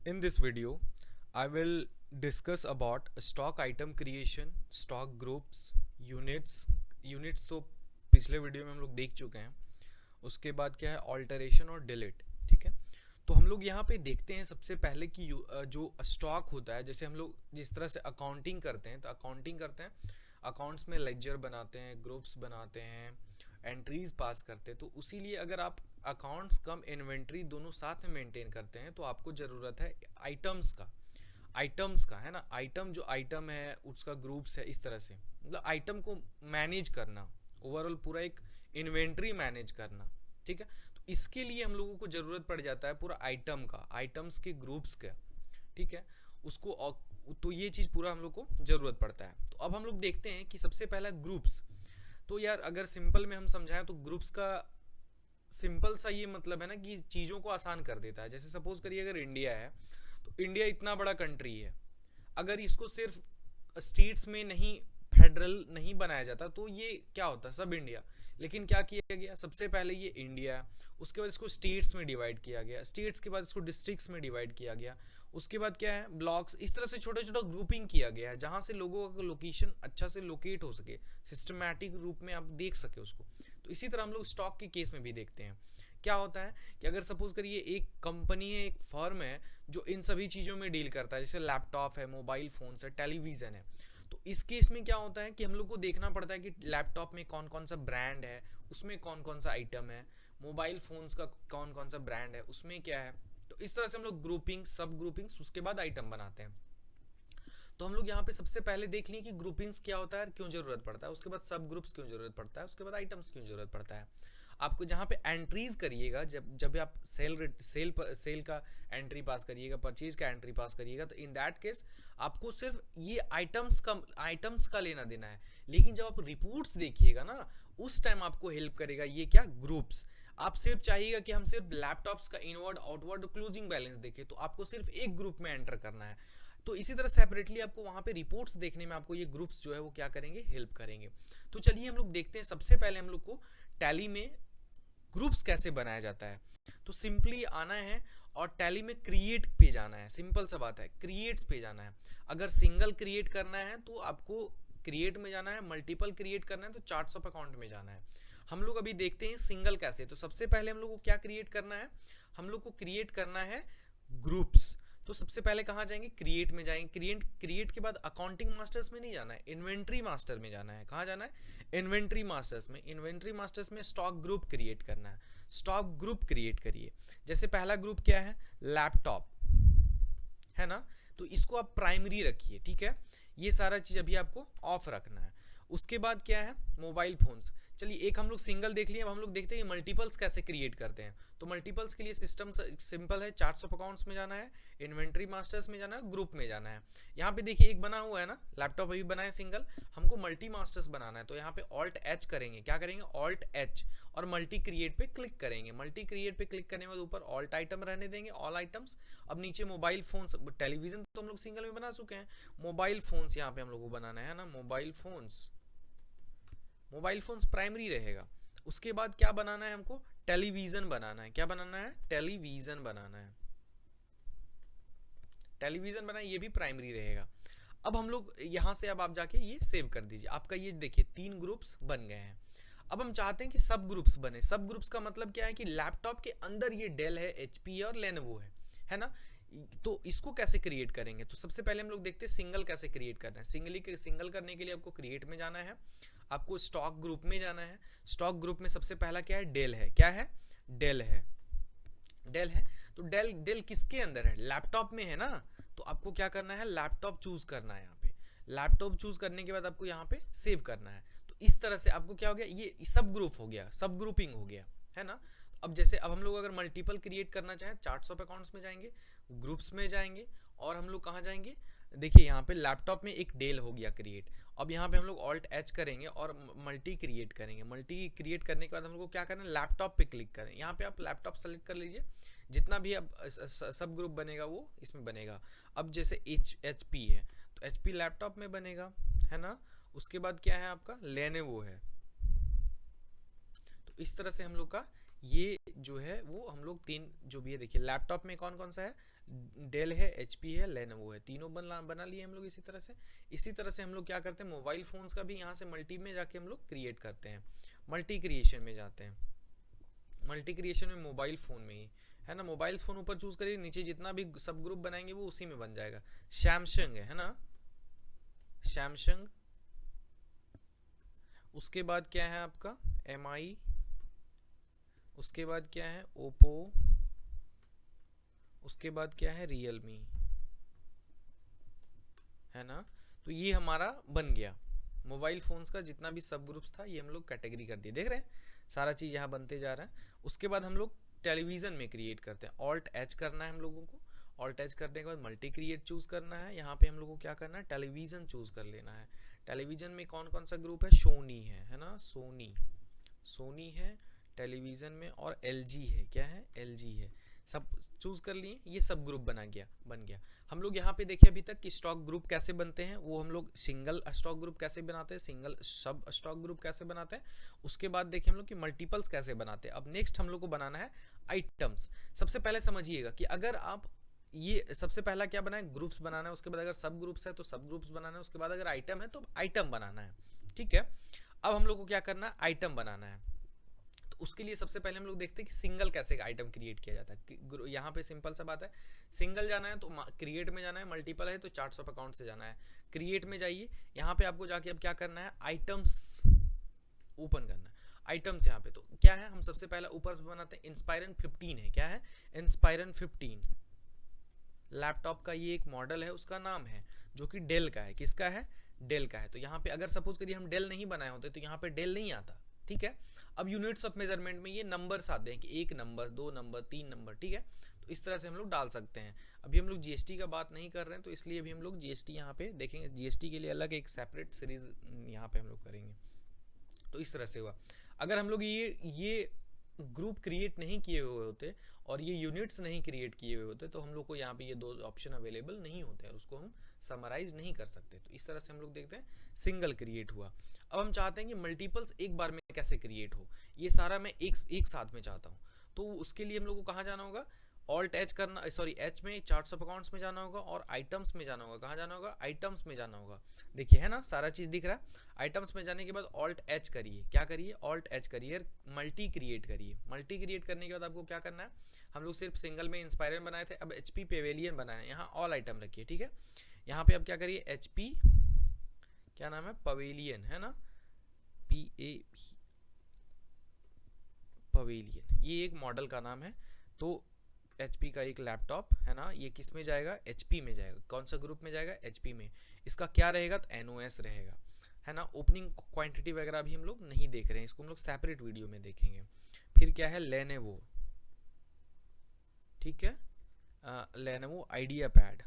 In this video, I will discuss about stock item creation, stock groups, units. Units तो पिछले video में हम लोग देख चुके हैं. उसके बाद क्या है, ऑल्टरेशन और डिलीट. ठीक है, तो हम लोग यहाँ पे देखते हैं सबसे पहले कि जो स्टॉक होता है, जैसे हम लोग जिस तरह से अकाउंटिंग करते हैं, तो अकाउंटिंग करते हैं, अकाउंट्स में लेजर बनाते हैं, ग्रुप्स बनाते हैं, एंट्रीज पास करते हैं. तो उसी लिए अगर आप अकाउंट्स कम इन्वेंट्री दोनों साथ में मेंटेन करते हैं तो आपको ज़रूरत है आइटम्स का है ना. आइटम जो आइटम है उसका ग्रुप्स है, इस तरह से मतलब आइटम को मैनेज करना, ओवरऑल पूरा एक इन्वेंट्री मैनेज करना. ठीक है, तो इसके लिए हम लोगों को ज़रूरत पड़ जाता है पूरा आइटम का, आइटम्स के ग्रुप्स का. ठीक है, उसको तो ये चीज़ पूरा हम लोग को ज़रूरत पड़ता है. तो अब हम लोग देखते हैं कि सबसे पहला ग्रुप्स. तो यार अगर सिंपल में हम समझाएं तो ग्रुप्स का सिंपल सा ये मतलब है ना कि चीज़ों को आसान कर देता है. जैसे सपोज करिए अगर इंडिया है, तो इंडिया इतना बड़ा कंट्री है, अगर इसको सिर्फ स्टेट्स में नहीं, फेडरल नहीं बनाया जाता तो ये क्या होता, सब इंडिया. लेकिन क्या किया गया, सबसे पहले ये इंडिया, उसके बाद इसको स्टेट्स में डिवाइड किया गया, स्टेट्स के बाद इसको डिस्ट्रिक्ट्स में डिवाइड किया गया, उसके बाद क्या है, ब्लॉक्स. इस तरह से छोटा छोटा ग्रुपिंग किया गया है जहाँ से लोगों का लोकेशन अच्छा से लोकेट हो सके, सिस्टमैटिक रूप में आप देख सके उसको. तो इसी तरह हम लोग स्टॉक के केस में भी देखते हैं. क्या होता है कि अगर सपोज करिए एक कंपनी है, एक फर्म है जो इन सभी चीज़ों में डील करता है, जैसे लैपटॉप है, मोबाइल फ़ोन्स है, टेलीविज़न है. तो इस केस में क्या होता है कि हम लोग को देखना पड़ता है कि लैपटॉप में कौन कौन सा ब्रांड है, उसमें कौन कौन सा आइटम है, मोबाइल फ़ोन्स का कौन कौन सा ब्रांड है, उसमें क्या है. तो इस तरह से हम लोग ग्रुपिंग, सब ग्रुपिंग्स, उसके बाद आइटम बनाते हैं. तो हम लोग यहाँ पे सबसे पहले देख लें कि ग्रुपिंग्स क्या होता है, क्यों जरूरत पड़ता है, उसके बाद सब ग्रुप्स क्यों जरूरत पड़ता है, उसके बाद आइटम्स क्यों जरूरत पड़ता है. आपको जहाँ पे एंट्रीज करिएगा, जब जब आप सेल का एंट्री पास करिएगा, परचेज का एंट्री पास करिएगा, तो इन दैट केस आपको सिर्फ ये आइटम्स का लेना देना है. लेकिन जब आप रिपोर्ट्स देखिएगा ना, उस टाइम आपको हेल्प करेगा ये क्या, ग्रुप्स. आप सिर्फ चाहिएगा कि हम सिर्फ लैपटॉप्स का इनवर्ड, आउटवर्ड, क्लोजिंग बैलेंस देखें, तो आपको सिर्फ एक ग्रुप में एंटर करना है. तो इसी तरह सेपरेटली आपको वहाँ पे रिपोर्ट्स देखने में आपको ये ग्रुप्स जो है वो क्या करेंगे, हेल्प करेंगे. तो चलिए हम लोग देखते हैं. सबसे पहले हम लोग को टैली में ग्रुप्स कैसे बनाया जाता है. तो सिंपली आना है और टैली में क्रिएट पे जाना है. सिंपल सा बात है, क्रिएट्स पे जाना है. अगर सिंगल क्रिएट करना है तो आपको क्रिएट में जाना है, मल्टीपल क्रिएट करना है तो चार्ट्स ऑफ अकाउंट में जाना है. हम लोग अभी देखते हैं सिंगल कैसे. तो सबसे पहले हम लोग को क्या क्रिएट करना है, हम लोग को क्रिएट करना है ग्रुप्स. तो सबसे पहले कहाँ जाएंगे, क्रिएट में जाएंगे. क्रिएट के बाद अकाउंटिंग मास्टर्स में नहीं जाना है, इन्वेंट्री मास्टर में जाना है. कहाँ जाना है, इन्वेंट्री मास्टर्स में. इन्वेंट्री मास्टर्स में स्टॉक ग्रुप क्रिएट करना है. स्टॉक ग्रुप क्रिएट करिए. जैसे पहला ग्रुप क्या है, लैपटॉप है ना, तो इसको आप प्राइमरी रखिए. ठीक है, ये सारा चीज अभी आपको ऑफ रखना है. उसके बाद क्या है, मोबाइल फोन्स. चलिए एक हम लोग सिंगल देख लिए, अब हम लोग देखते हैं मल्टीपल्स कैसे क्रिएट करते हैं. तो मल्टीपल्स के लिए सिस्टम सिंपल है, चार्ट्स ऑफ अकाउंट्स में जाना है, इन्वेंट्री मास्टर्स में जाना है, ग्रुप में जाना है. यहाँ पे देखिए एक बना हुआ है ना, लैपटॉप अभी बना है सिंगल, हमको मल्टी मास्टर्स बनाना है. तो यहाँ पे ऑल्ट एच करेंगे. क्या करेंगे, ऑल्ट एच, और मल्टी क्रिएट पे क्लिक करेंगे. मल्टी क्रिएट पे क्लिक करने के बाद ऊपर ऑल्ट आइटम रहने देंगे, ऑल आइटम्स. अब नीचे मोबाइल फोन्स, टेलीविजन तो हम लोग सिंगल में बना चुके हैं, मोबाइल फोन्स यहाँ पे हम लोग को बनाना है ना, मोबाइल फोन्स प्राइमरी रहेगा. उसके बाद क्या बनाना है हमको, टेलीविजन बनाना है. क्या बनाना है, टेलीविजन बनाना है. टेलीविजन बनाए, ये भी प्राइमरी रहेगा. अब हम लोग यहां से, अब आप जाके ये सेव कर दीजिए. आपका ये देखिए 3 ग्रुप्स बन गए हैं. अब हम चाहते हैं कि सब ग्रुप्स बने. सब ग्रुप्स का मतलब क्या है कि लैपटॉप के अंदर ये डेल है, एचपी और लेनोवो है ना. तो इसको कैसे क्रिएट करेंगे, तो सबसे पहले हम लोग देखते हैं सिंगल कैसे क्रिएट करना है. सिंगल करने के लिए आपको क्रिएट में जाना है, आपको स्टॉक ग्रुप में जाना है. स्टॉक ग्रुप में सबसे पहला क्या है, डेल है. क्या है, डेल है. तो डेल किसके अंदर है, लैपटॉप में है ना. तो आपको क्या करना है, लैपटॉप चूज करना है. यहाँ पे लैपटॉप चूज करने के बाद आपको यहाँ पे सेव करना है. तो इस तरह से आपको क्या हो गया, ये सब ग्रुप हो गया, सब ग्रुपिंग हो गया है ना. अब जैसे अब हम लोग अगर मल्टीपल क्रिएट करना चाहें, चार्ट्स ऑफ अकाउंट्स में जाएंगे, ग्रुप्स में जाएंगे, और हम लोग कहाँ जाएंगे, देखिए यहाँ पे लैपटॉप में एक डेल हो गया क्रिएट. अब यहाँ पे हम लोग ऑल्ट एच करेंगे और मल्टी क्रिएट करेंगे. मल्टी क्रिएट करने के बाद हम लोग को क्या करना है, लैपटॉप पे क्लिक करें. यहाँ पे आप लैपटॉप सेलेक्ट कर लीजिए, जितना भी अब सब ग्रुप बनेगा वो इसमें बनेगा. अब जैसे एच पी है तो एच पी लैपटॉप में बनेगा, है ना. उसके बाद क्या है आपका, लेनोवो है. तो इस तरह से हम लोग का ये जो है वो हम लोग 3 जो भी है, देखिए लैपटॉप में कौन कौन सा है, डेल है, एचपी है, लेनोवो है, तीनों बना लिए हम लोग। इसी तरह से हम लोग क्या करते हैं, मोबाइल फोन्स का भी यहाँ से मल्टी में जाके हम लोग क्रिएट करते हैं, मल्टी क्रिएशन में जाते हैं। मल्टी क्रिएशन में मोबाइल फ़ोन में ही है ना, मोबाइल फ़ोन ऊपर चूज़ करिए, नीचे जितना भी सब ग्रुप बनाएंगे वो उसी में बन जाएगा। सैमसंग है ना, सैमसंग। उसके बाद क्या है आपका एमआई, उसके बाद क्या है ओप्पो, उसके बाद क्या है रियलमी, है ना। तो ये हमारा बन गया मोबाइल फोन्स का जितना भी सब ग्रुप्स था, ये हम लोग कैटेगरी कर दिए, देख रहे हैं सारा चीज़ यहाँ बनते जा रहा है। उसके बाद हम लोग टेलीविज़न में क्रिएट करते हैं, ऑल्ट एच करना है हम लोगों को। ऑल्ट एच करने के बाद मल्टी क्रिएट चूज़ करना है, यहाँ पे हम लोग को क्या करना है, टेलीविज़न चूज़ कर लेना है। टेलीविज़न में कौन कौन सा ग्रुप है, सोनी है ना, सोनी है टेलीविज़न में, और एलजी है, क्या है एलजी है, सब चूज़ कर लिए। ये सब ग्रुप बन गया। हम लोग यहाँ पे देखें अभी तक कि स्टॉक ग्रुप कैसे बनते हैं, वो हम लोग सिंगल स्टॉक ग्रुप कैसे बनाते हैं, सिंगल सब स्टॉक ग्रुप कैसे बनाते हैं। उसके बाद देखें हम लोग कि मल्टीपल्स कैसे बनाते हैं। अब नेक्स्ट हम लोग को बनाना है आइटम्स। सबसे पहले समझिएगा कि अगर आप ये सबसे पहला क्या बनाए, ग्रुप्स बनाना है। उसके बाद अगर सब ग्रुप्स है तो सब ग्रुप्स बनाना है। उसके बाद अगर आइटम है तो आइटम बनाना है, ठीक है। अब हम लोग को क्या करना है, आइटम बनाना है। उसके लिए सबसे पहले हम लोग देखते हैं कि सिंगल कैसे आइटम क्रिएट किया जाता है। यहाँ पे सिंपल सा बात है, सिंगल जाना है तो क्रिएट में जाना है, मल्टीपल है तो चार्ट्स ऑफ अकाउंट से जाना है। क्रिएट में जाइए, यहाँ पे आपको जाके अब क्या करना है, आइटम्स ओपन करना है। आइटम्स यहाँ पे तो क्या है, हम सबसे पहले ऊपर से बनाते हैं, इंस्पायरन 15 है, क्या है इंस्पायरन 15 लैपटॉप का ये एक मॉडल है, उसका नाम है, जो कि डेल का है। किसका है, डेल का है। तो यहाँ पे अगर सपोज करिए हम डेल नहीं बनाए होते तो यहाँ पे डेल नहीं आता, ठीक है। अब यूनिट्स ऑफ मेजरमेंट में ये नंबर्स आते हैं कि 1 नंबर, 2 नंबर, 3 नंबर, ठीक है। तो इस तरह से हम लोग डाल सकते हैं। अभी हम लोग जीएसटी का बात नहीं कर रहे हैं, तो इसलिए अभी हम लोग जीएसटी यहाँ पे देखेंगे। जीएसटी के लिए अलग एक सेपरेट सीरीज यहाँ पे हम लोग करेंगे। तो इस तरह से हुआ। अगर हम लोग ये ग्रुप क्रिएट नहीं किए हुए होते और ये यूनिट्स नहीं क्रिएट किए हुए होते तो हम लोग को यहाँ पे ये दो ऑप्शन अवेलेबल नहीं होते और उसको हम समराइज नहीं कर सकते। तो इस तरह से हम लोग देखते हैं सिंगल क्रिएट हुआ। अब हम चाहते हैं कि मल्टीपल्स एक बार में कैसे क्रिएट हो, ये सारा मैं एक साथ में चाहता हूँ। तो उसके लिए हम लोग को कहाँ जाना होगा, ऑल्ट एच करना, सॉरी एच में चार्ट्स ऑफ अकाउंट्स में जाना होगा और आइटम्स में जाना होगा। कहाँ जाना होगा, आइटम्स में जाना होगा। देखिए है ना, सारा चीज़ दिख रहा है। आइटम्स में जाने के बाद ऑल्ट एच करिए, क्या करिए, ऑल्ट एच करिए, मल्टी क्रिएट करिए। मल्टी क्रिएट करने के बाद आपको क्या करना है, हम लोग सिर्फ सिंगल में इंस्पायरन बनाए थे, अब एचपी पेवेलियन बनाए, यहाँ ऑल आइटम रखिए, ठीक है। यहाँ पे अब क्या करिए, एचपी क्या नाम है, पवेलियन, है ना, PA पवेलियन, ये एक मॉडल का नाम है। तो HP का एक लैपटॉप है ना, ये किस में जाएगा, HP में जाएगा। कौन सा ग्रुप में जाएगा, HP में। इसका क्या रहेगा, तो NOS रहेगा, है ना। ओपनिंग क्वांटिटी वगैरह भी हम लोग नहीं देख रहे हैं, इसको हम लोग सेपरेट वीडियो में देखेंगे। फिर क्या है, लेनोवो, ठीक है, लेनोवो आइडियापैड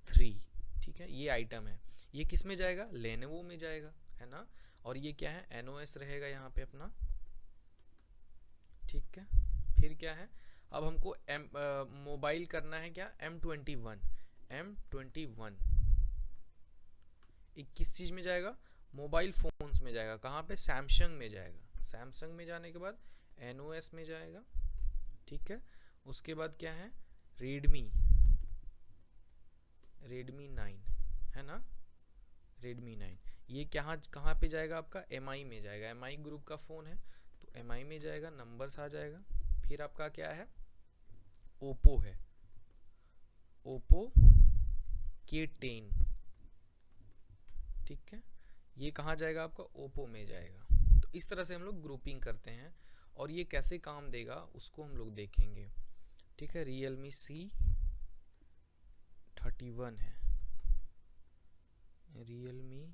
3, ठीक है, ये आइटम है। ये किस में जाएगा, लेनोवो में जाएगा, है ना। और ये क्या है, NOS रहेगा यहाँ पे अपना, ठीक है। फिर क्या है, अब हमको मोबाइल करना है क्या, M21 एक किस चीज़ में जाएगा, मोबाइल फोन्स में जाएगा। कहाँ पे, सैमसंग में जाएगा। सैमसंग में जाने के बाद NOS में जाएगा, ठीक है। उसके बाद क्या है, रेडमी 9, है ना, रेडमी 9, ये कहाँ पे जाएगा आपका, MI में जाएगा। MI ग्रुप का फ़ोन है तो MI में जाएगा, नंबर्स आ जाएगा। फिर आपका क्या है, ओप्पो है, ओप्पो K10, ठीक है, ये कहाँ जाएगा आपका, ओप्पो में जाएगा। तो इस तरह से हम लोग ग्रुपिंग करते हैं और ये कैसे काम देगा उसको हम लोग देखेंगे, ठीक है। रियलमी C31 है, रियलमी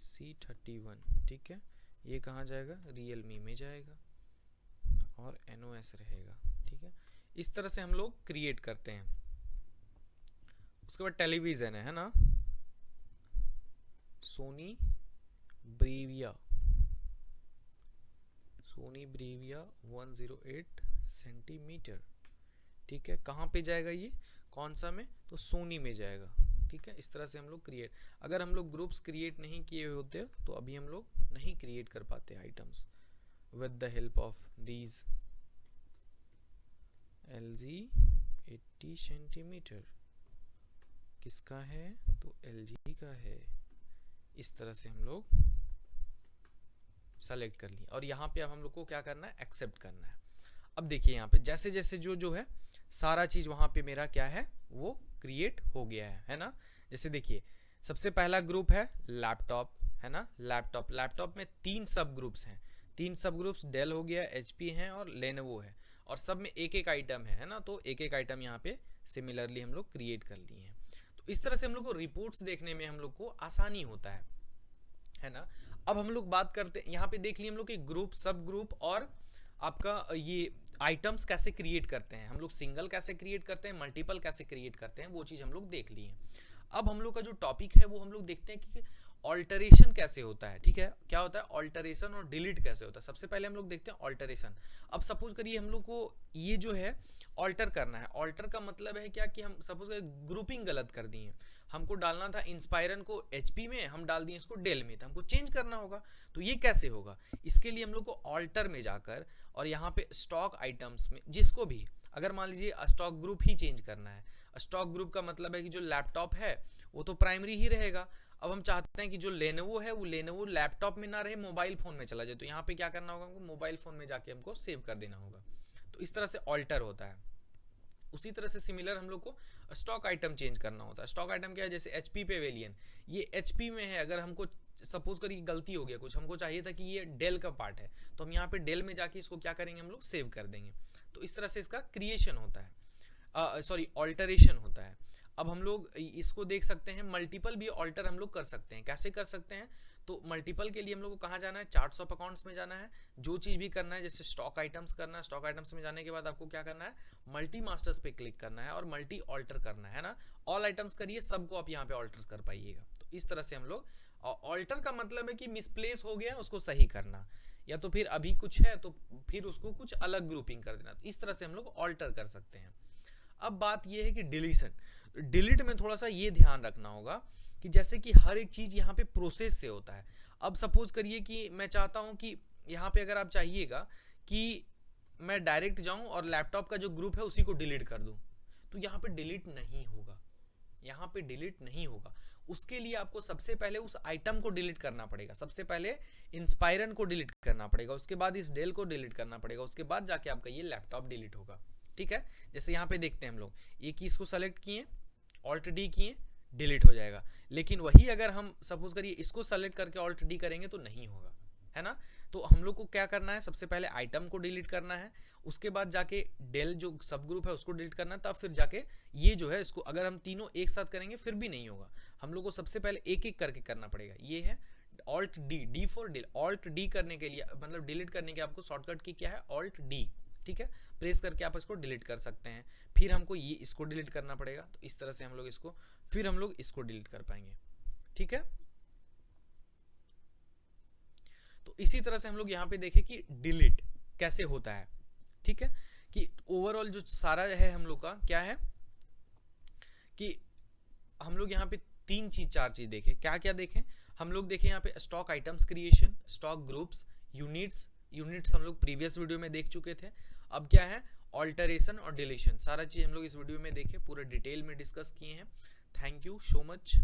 C31, ठीक है। ये कहाँ जाएगा, रियलमी में जाएगा और NOS रहेगा, ठीक है। इस तरह से हम लोग क्रिएट करते हैं। उसके बाद टेलीविज़न है ना, सोनी ब्रेविया 108 सेंटीमीटर, ठीक है। कहाँ पे जाएगा ये, कौन सा में, तो सोनी में जाएगा, ठीक है। इस तरह से हम लोग क्रिएट, अगर हम लोग ग्रुप्स क्रिएट नहीं किए हुए होते तो अभी हम लोग नहीं क्रिएट कर पाते items with the help of these LG 80 centimetre किसका है, तो LG का है। इस तरह से हम लोग सेलेक्ट कर लिए और यहाँ पे अब हम लोग को क्या करना है, एक्सेप्ट करना है। अब देखिए यहाँ पे जैसे जैसे जो है सारा चीज वहां पे मेरा क्या है वो क्रिएट हो गया है ना। जैसे देखिए सबसे पहला ग्रुप है लैपटॉप, है ना। लैपटॉप में 3 सब ग्रुप्स हैं। 3 सब ग्रुप्स डेल हो गया, HP है और लेनोवो है, और सब में एक एक आइटम है ना। तो एक एक आइटम यहाँ पे सिमिलरली हम लोग क्रिएट कर लिए हैं। तो इस तरह से हम लोग को रिपोर्ट्स देखने में हम लोग को आसानी होता है ना। अब हम लोग बात करते हैं, यहाँ पे देख लिए हम लोग कि ग्रुप, सब ग्रुप और आपका ये आइटम्स कैसे क्रिएट करते हैं, हम लोग सिंगल कैसे क्रिएट करते हैं, मल्टीपल कैसे क्रिएट करते हैं, वो चीज हम लोग देख लिए। अब हम लोग का जो टॉपिक है वो हम लोग देखते हैं कि ऑल्टरेशन कैसे होता है। ठीक है, क्या होता है ऑल्टरेशन और डिलीट कैसे होता है। सबसे पहले हम लोग देखते हैं ऑल्टरेशन। अब सपोज करिए हम लोग को ये जो है ऑल्टर करना है। ऑल्टर का मतलब है क्या कि हम सपोज करिए ग्रुपिंग गलत कर दिए, हमको डालना था इंस्पायरन को HP में, हम डाल दिए इसको डेल में, तो हमको चेंज करना होगा। तो ये कैसे होगा, इसके लिए हम लोग को ऑल्टर में जाकर और यहाँ पे स्टॉक आइटम्स में जिसको भी, अगर मान लीजिए स्टॉक ग्रुप ही चेंज करना है। स्टॉक ग्रुप का मतलब है कि जो लैपटॉप है वो तो प्राइमरी ही रहेगा। अब हम चाहते हैं कि जो लेनोवो है वो लेनोवो लैपटॉप में ना रहे, मोबाइल फोन में चला जाए, तो यहाँ पे क्या करना होगा, हमको मोबाइल फोन में जाके हमको सेव कर देना होगा। तो इस तरह से ऑल्टर होता है। उसी तरह से सिमिलर हम लोग को स्टॉक आइटम चेंज करना होता है। स्टॉक आइटम क्या है, जैसे HP पेवेलियन, ये HP में है, अगर हमको सपोज करिए गलती हो गया कुछ, हमको चाहिए था कि ये डेल का पार्ट है, तो हम यहाँ पे डेल में जाके इसको क्या करेंगे, हम लोग सेव कर देंगे। तो इस तरह से इसका क्रिएशन होता है, सॉरी ऑल्टरेशन होता है। अब हम लोग इसको देख सकते हैं, मल्टीपल भी ऑल्टर हम लोग कर सकते हैं। कैसे कर सकते हैं, तो मल्टीपल के लिए हम लोग को कहाँ जाना है, चार्ट्स ऑफ अकाउंट्स में जाना है। जो चीज भी करना है, जैसे स्टॉक आइटम्स करना है, स्टॉक आइटम्स में जाने के बाद आपको क्या करना है, मल्टी मास्टर्स पे क्लिक करना है और मल्टी ऑल्टर करना है ना। ऑल आइटम्स करिए, सबको आप यहाँ पे ऑल्टर कर पाइएगा। तो इस तरह से हम लोग, ऑल्टर का मतलब है कि मिसप्लेस हो गया उसको सही करना, या तो फिर अभी कुछ है तो फिर उसको कुछ अलग ग्रुपिंग कर देना। तो इस तरह से हम लोग ऑल्टर कर सकते हैं। अब बात ये है कि डिलीशन, डिलीट में थोड़ा सा ये ध्यान रखना होगा कि जैसे कि हर एक चीज यहाँ पे प्रोसेस से होता है। अब सपोज करिए कि मैं चाहता हूँ कि यहाँ पे अगर आप चाहिएगा कि मैं डायरेक्ट जाऊं और लैपटॉप का जो ग्रुप है उसी को डिलीट कर दूं, तो यहाँ पे डिलीट नहीं होगा, यहाँ पे डिलीट नहीं होगा। उसके लिए आपको सबसे पहले उस आइटम को डिलीट करना पड़ेगा। सबसे पहले इंस्पायरन को डिलीट करना पड़ेगा, उसके बाद इस डेल को डिलीट करना पड़ेगा, उसके बाद जाके आपका ये लैपटॉप डिलीट होगा। ठीक है, जैसे यहाँ पे देखते हैं हम लोग एक ही इसको सेलेक्ट किए, ऑल्ट डी किए, डिलीट हो जाएगा। लेकिन वही अगर हम सपोज करिए इसको सेलेक्ट करके ऑल्ट डी करेंगे तो नहीं होगा, है ना। तो हम लोग को क्या करना है, सबसे पहले आइटम को डिलीट करना है, उसके बाद जाके डेल जो सब ग्रुप है उसको डिलीट करना है, तब फिर जाके ये जो है इसको अगर हम तीनों एक साथ करेंगे फिर भी नहीं होगा। हम लोग को सबसे पहले एक एक करके करना पड़ेगा। ये है alt D, D for del. Alt D करने के लिए मतलब डिलीट करने के आपको शॉर्टकट की क्या है, ऑल्ट डी। ठीक है, प्रेस करके आप इसको डिलीट कर सकते हैं। फिर हमको ये इसको डिलीट करना पड़ेगा, तो इस तरह से हम लोग इसको, फिर हम लोग इसको डिलीट कर पाएंगे। ठीक है, तो इसी तरह से हम लोग यहाँ पे देखें कि डिलीट कैसे होता है। ठीक है, कि ओवरऑल जो सारा है हम लोग का क्या है कि हम लोग यहाँ पे चार चीज देखें। क्या क्या देखें, हम लोग देखें यहाँ पे stock items creation, stock groups, units हम लोग प्रीवियस वीडियो में देख चुके थे। अब क्या है, ऑल्टरेशन और डिलीशन, सारा चीज हम लोग इस वीडियो में देखे, पूरे डिटेल में डिस्कस किए हैं। Thank you so much.